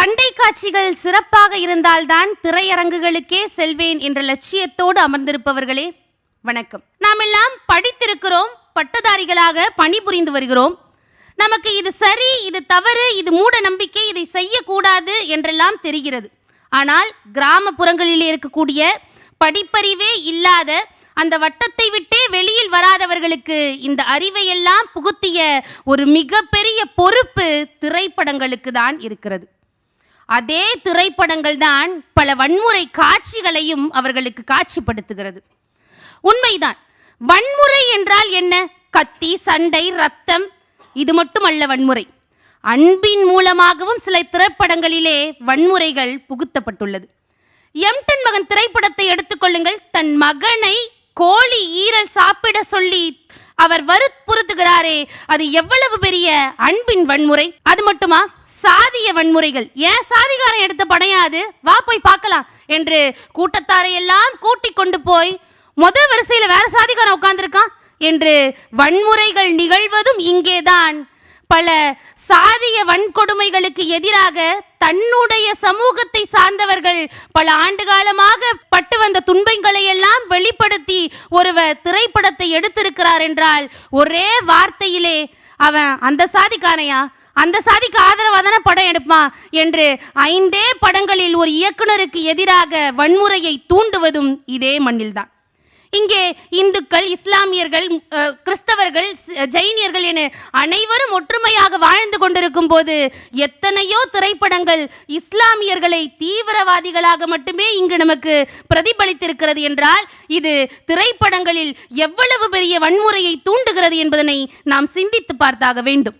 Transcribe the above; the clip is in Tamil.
சண்டை காட்சிகள் சிறப்பாக இருந்தால்தான் திரையரங்குகளுக்கே செல்வேன் என்ற லட்சியத்தோடு அமர்ந்திருப்பவர்களே வணக்கம். நாம் எல்லாம் படித்திருக்கிறோம், பட்டதாரிகளாக பணிபுரிந்து வருகிறோம். நமக்கு இது சரி, இது தவறு, இது மூட நம்பிக்கை, இதை செய்யக்கூடாது என்றெல்லாம் தெரிகிறது. ஆனால் கிராமப்புறங்களில் இருக்கக்கூடிய படிப்பறிவே இல்லாத, அந்த வட்டத்தை விட்டே வெளியில் வராதவர்களுக்கு இந்த அறிவை எல்லாம் புகுத்திய ஒரு மிகப்பெரிய பொறுப்பு திரைப்படங்களுக்கு தான் இருக்கிறது. அதே திரைப்படங்கள் தான் பல வன்முறை காட்சிகளையும் அவர்களுக்கு காட்சிப்படுத்துகிறது. உண்மைதான். வன்முறை என்றால் என்ன? கத்தி, சண்டை, ரத்தம், இது மட்டுமல்ல வன்முறை. அன்பின் மூலமாகவும் சில திரைப்படங்களிலே வன்முறைகள் புகுத்தப்பட்டுள்ளது. எம்டன் மகன் திரைப்படத்தை எடுத்துக்கொள்ளுங்கள். தன் மகனை கோழி ஈரல் சாப்பிட சொல்லி அவர் வற்புறுத்துகிறாரே, அது எவ்வளவு பெரிய அன்பின் வன்முறை. அது மட்டுமா? சாதிய வன்முறைகள். ஏன் சாதிகாரன் எடுத்த படையாது, வா போய் பார்க்கலாம் என்று கூட்டத்தாரை எல்லாம் கூட்டிக் கொண்டு போய் முதல் வரிசையில வேற சாதிகாரன் உட்கார்ந்திருக்கான் என்று வன்முறைகள் நிகழ்வதும் இங்கேதான். பல சாதிய வன்கொடுமைகளுக்கு எதிராக தன்னுடைய சமூகத்தை சார்ந்தவர்கள் பல ஆண்டு காலமாக பட்டு வந்த துன்பங்களை எல்லாம் வெளிப்படுத்தி ஒருவர் திரைப்படத்தை எடுத்திருக்கிறார் என்றால் ஒரே வார்த்தையிலே அவன் அந்த சாதிக்காரையா, அந்த சாதிக்கு ஆதரவாதான படம் எடுப்பான் என்று 5 படங்களில் ஒரு இயக்குனருக்கு எதிராக வன்முறையை தூண்டுவதும் இதே மண்ணில்தான். இங்கே இந்துக்கள், இஸ்லாமியர்கள், கிறிஸ்தவர்கள், ஜெயினியர்கள் என அனைவரும் ஒற்றுமையாக வாழ்ந்து கொண்டிருக்கும் போது எத்தனையோ திரைப்படங்கள் இஸ்லாமியர்களை தீவிரவாதிகளாக மட்டுமே இங்கு நமக்கு பிரதிபலித்திருக்கிறது என்றால் இது திரைப்படங்களில் எவ்வளவு பெரிய வன்முறையை தூண்டுகிறது என்பதனை நாம் சிந்தித்து பார்த்தாக வேண்டும்.